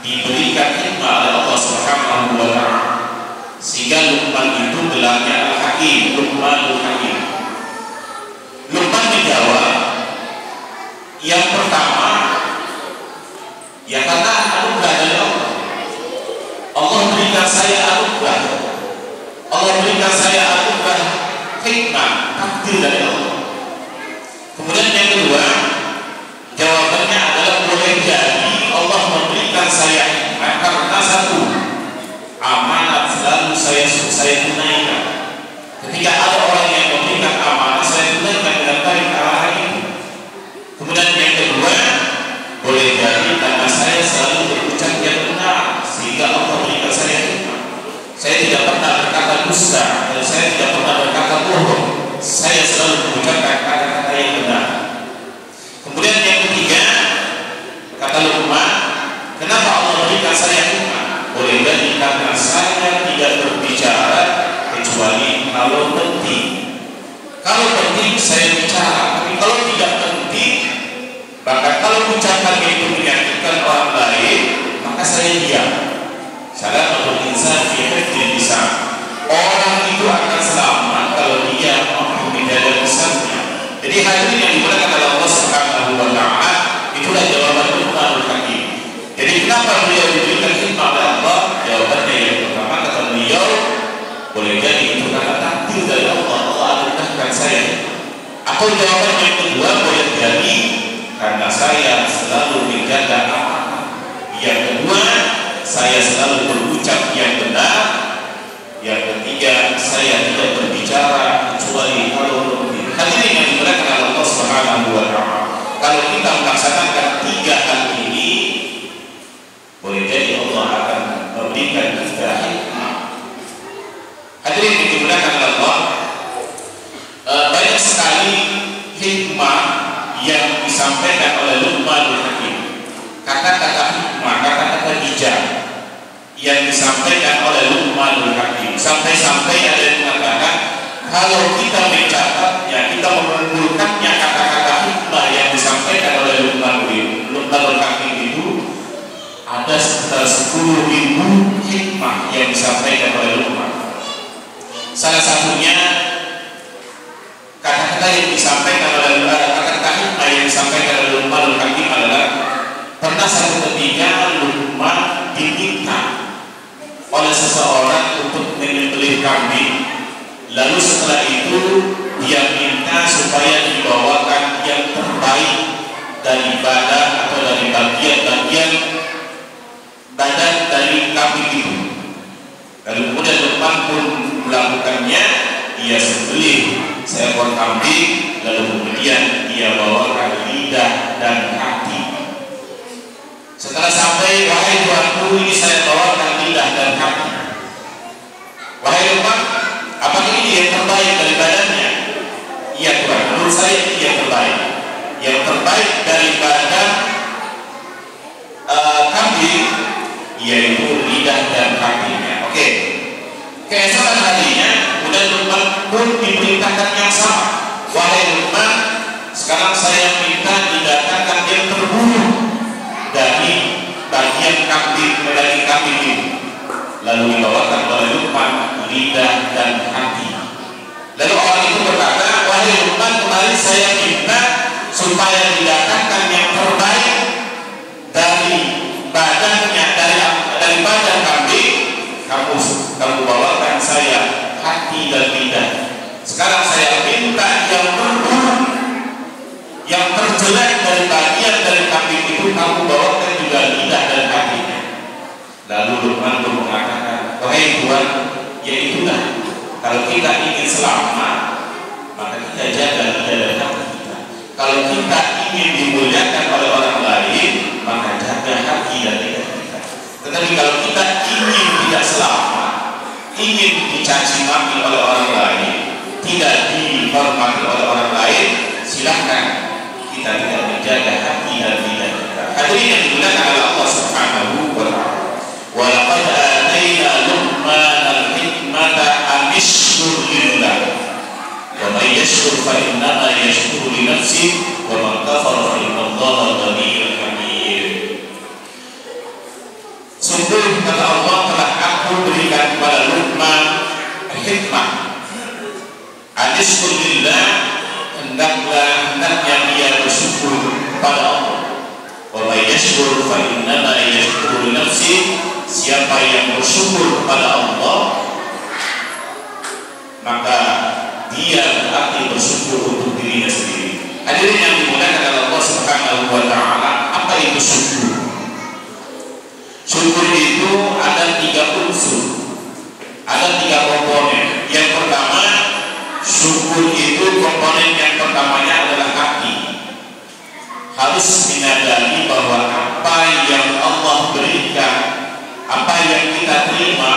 diberikan hikmah oleh Allah Subhanahu wa Ta'ala, sehingga Luqman itu gelarnya Al-Hakim, Luqmanul Hakim. Luqman menjawab, yang pertama, ya karena anugerah dari Allah. Allah berikan saya anugerah, Allah berikan saya anugerah hikmah, takdir dari Allah. Kemudian yang kedua, jawabannya adalah boleh jadi Allah memberikan saya hikmah karena satu, amanat selalu saya tunaikan. Ketika ada orang yang memberikan amanat, saya tunaikan dengan baik arahan itu. Kemudian yang kedua, boleh jadi karena saya selalu berucap yang benar, sehingga Allah berikan saya hikmah. Saya tidak pernah berkata dusta, dan saya tidak pernah berkata bohong. Saya selalu mengucapkan kata-kata yang benar. Kemudian yang ketiga, kata Luqman, kenapa Allah berikan saya hikmah? Boleh jadi karena saya tidak berbicara kecuali kalau penting. Kalau penting saya bicara, tapi kalau tidak penting, bahkan kalau ucapan itu menyakitkan orang lain, maka saya diam. Salamatul insan fi hifdzil lisan. Orang itu akan selamat kalau dia mampu menjaga lisannya. Jadi hadirin yang dimuliakan oleh Allah Subhanahu wa Ta'ala, itulah jawaban Luqmanul Hakim. Jadi kenapa beliau diberikan hikmah oleh Allah? Jawabannya yang pertama, kata beliau, boleh jadi itu karena takdir dari Allah, Allah anugerahkan saya. Atau jawaban yang kedua, boleh jadi karena saya selalu menjaga amanah. Yang kedua, saya selalu berucap yang benar. Yang ketiga, saya tidak berbicara kecuali kalau penting. Hadirin yang dimuliakan oleh Allah Subhanahu wa Ta'ala, kalau kita melaksanakan tiga hal ini, boleh jadi Allah akan memberikan kita hikmah. Hadirin yang dimuliakan oleh Allah, banyak sekali hikmah yang disampaikan oleh Luqmanul Hakim. Kata-kata hikmah, kata-kata bijak yang disampaikan oleh Luqmanul Hakim, sampai-sampai ada yang mengatakan kalau kita mencatatnya, kita mengumpulkannya kata-kata hikmah yang disampaikan oleh Luqmanul Hakim itu ada sekitar 10.000 hikmah yang disampaikan oleh Luqman. Salah satunya kata-kata yang disampaikan oleh kata-kata hikmah yang disampaikan oleh Luqmanul Hakim adalah, pernah satu ketika Luqman diminta oleh seseorang untuk menyembelih kambing. Lalu setelah itu dia minta supaya dibawakan yang terbaik dari badan atau dari bagian-bagian badan dari kambing itu. Lalu kemudian Luqman pun melakukannya, dia sembelih seekor kambing, lalu kemudian dia bawakan lidah dan hati. Setelah sampai, wahai Tuanku, ini saya bawakan lidah dan hati. Wahai Luqman, apakah ini yang terbaik dari badannya? Iya Tuhan, menurut saya ini yang terbaik. Yang terbaik dari badan kambing yaitu lidah dan hatinya. Oke. Keesokan harinya, kemudian Luqman pun diperintahkan yang sama. Wahai Luqman, sekarang saya minta didatangkan yang terburuk dari bagian kambing, daging kambing ini. Lalu dibawakan oleh Luqman lidah dan hati. Lalu orang itu berkata, wahai Luqman, kemarin saya minta supaya didatangkan yang terbaik dari badannya, dari badan kambing. Kamu bawakan saya hati dan lidah. Sekarang saya minta yang terburuk, yang terjelek dari bagian dari kambing itu, kamu bawakan juga lidah dan hatinya. Lalu Luqman pun mengatakan, wahai Tuhan, ya itulah, kalau kita ingin selamat, maka kita jaga lidah dan hati kita. Kalau kita ingin dimuliakan oleh orang lain, maka jaga hati dan lidah kita. Tetapi kalau kita ingin tidak selamat, ingin dicaci maki oleh orang lain, tidak dihormati oleh orang lain, silahkan kita tidak menjaga hati dan lidah kita. Hadirin yang dimuliakan oleh Allah Subhanahu wa Ta'ala. Wa laqad atayna Luqmanal hikmata an ishkur lillah wa man yashkur fa innama yashkuru li nafsihi wa man kafara fa inna Allaha ghaniyyun hamid. kepada Allah. Wa may yashkur fa innama yashkuru li nafsi. Siapa yang bersyukur kepada Allah, maka dia berarti bersyukur untuk dirinya sendiri. Hadirin yang dimuliakan oleh Allah Subhanahu wa taala, apa itu syukur? Syukur itu ada 3 unsur, ada 3 komponen. Yang pertama, syukur itu komponen yang pertamanya adalah hati. Harus menyadari bahwa apa yang Allah berikan, apa yang kita terima,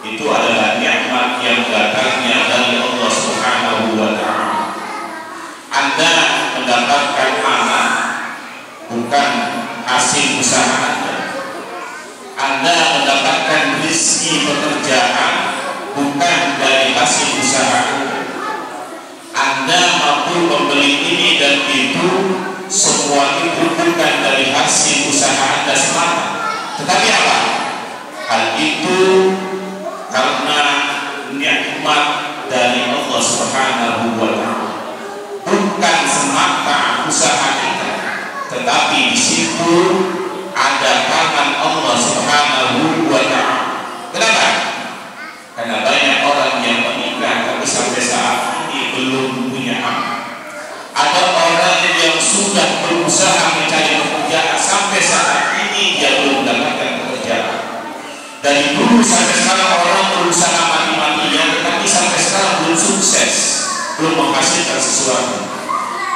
itu adalah nikmat yang datangnya dari Allah Subhanahu wa taala. Anda mendapatkan anak bukan hasil usaha Anda. Anda mendapatkan rezeki pekerjaan bukan dari hasil usaha Anda. Anda mampu membeli ini dan itu, semua itu bukan dari hasil usaha Anda semata. Tetapi apa? Hal itu karena nikmat dari Allah Subhanahu wa taala. Bukan semata usaha kita, tetapi di situ ada tangan Allah Subhanahu wa taala. Kenapa? Karena banyak orang yang menikah tapi sampai saat ini belum punya anak. Ada orang yang sudah berusaha mencari pekerjaan sampai saat ini dia belum mendapatkan pekerjaan. Dari dulu sampai sekarang orang berusaha mati-matian tetapi sampai sekarang belum sukses, belum menghasilkan sesuatu.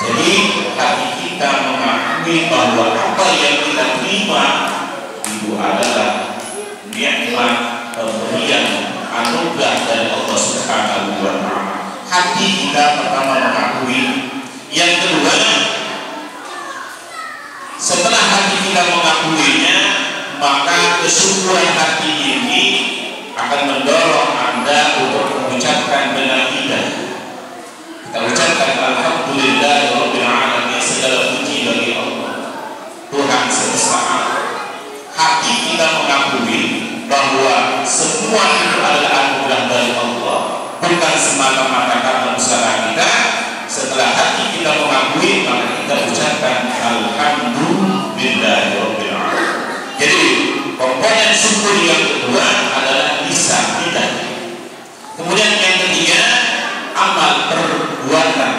Jadi hati kita mengakui bahwa apa yang kita terima itu adalah nikmat pemberian anugerah dari Allah Subhanahu wa taala. Hati kita pertama mengakui. Yang kedua, setelah hati kita mengakuinya, maka kesyukuran hati ini akan mendorong Anda untuk mengucapkan dengan lidah. Kita ucapkan alhamdulillahirabbil alamin, segala puji bagi Allah Tuhan semesta alam. Hati kita mengakui bahwa semua itu adalah anugerah dari Allah, bukan semata-mata karena usaha kita. Setelah hati kita mengakui, maka kita ucapkan alhamdulillahirabbil alamin. Jadi komponen syukur yang kedua adalah lisan, lidah. Kemudian yang ketiga, amal perbuatan.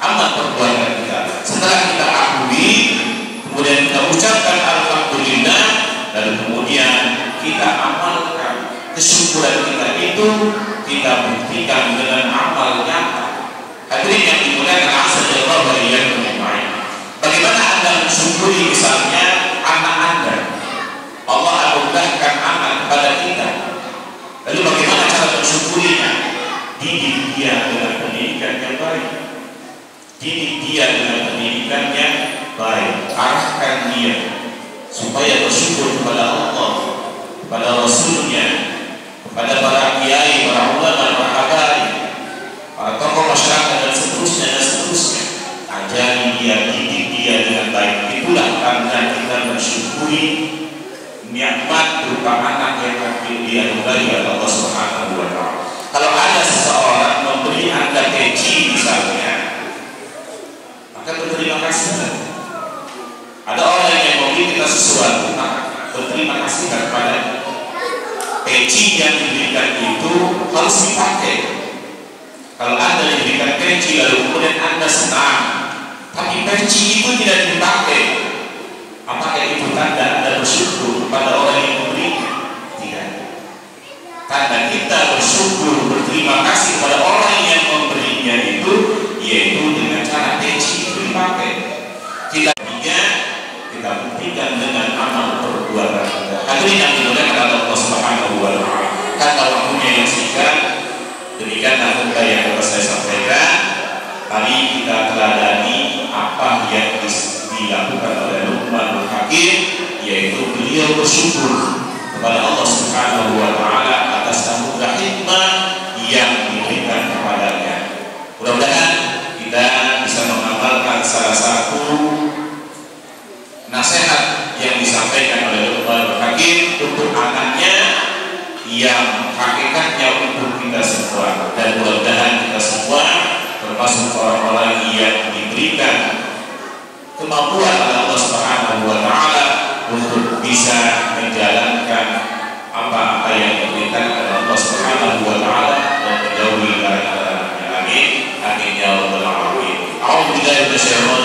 Amal perbuatan kita. Setelah kita akui, kemudian kita ucapkan alhamdulillah, dan kemudian kita amalkan kesyukuran kita itu, kita buktikan dengan amal nyata. Hadirin yang dimuliakan Allah wa iyyakum ajma'in. Bagaimana Anda mensyukuri misalnya anak Anda? Allah anugerahkan anak kepada kita. Lalu bagaimana cara mensyukurinya? Didik dia dengan pendidikan yang baik. Didik dia dengan pendidikan yang baik. Arahkan dia supaya bersyukur kepada Allah, kepada Rasulnya, kepada para kiai, para ulama, para habaib, para tokoh masyarakat dan seterusnya dan seterusnya. Ajari dia, didik dia dengan baik. Itulah tanda kita mensyukuri nikmat berupa anak yang dianugerahi oleh Allah Subhanahu wa taala. Kalau ada seseorang memberi Anda peci misalnya, maka berterima kasih. Ada orang yang memberi kita sesuatu, maka berterima kasih kepada peci yang diberikan itu harus dipakai. Kalau Anda diberikan peci lalu kemudian Anda senang, tapi peci itu tidak dipakai, apakah itu tanda Anda bersyukur kepada orang yang memberinya? Tidak. Tanda kita bersyukur, berterima kasih kepada orang yang memberinya itu, yaitu dengan cara peci itu dipakai. Kita buktikan dengan amal perbuatan kita. Hadirin yang dimuliakan Allah Subhanahu wa taala. Kata waktunya yang singkat, demikianlah khutbah yang dapat saya sampaikan. Mari kita teladani apa yang dilakukan oleh Luqmanul Hakim, yaitu beliau bersyukur kepada Allah Subhanahu wa taala atas anugerah hikmah yang diberikan kepadanya. Mudah-mudahan kita bisa mengamalkan salah satu nasihat yang disampaikan oleh Luqmanul Hakim untuk anaknya yang hakikatnya untuk kita semua, dan mudah-mudahan kita semua termasuk orang-orang yang diberikan kemampuan oleh Allah Subhanahu wa taala untuk bisa menjalankan apa yang diperintahkan oleh Allah Subhanahu wa taala dan menjauhi larangan-larangannya. Amin. Amin ya rabbal alamin. A'udzu billahi minasyaitonir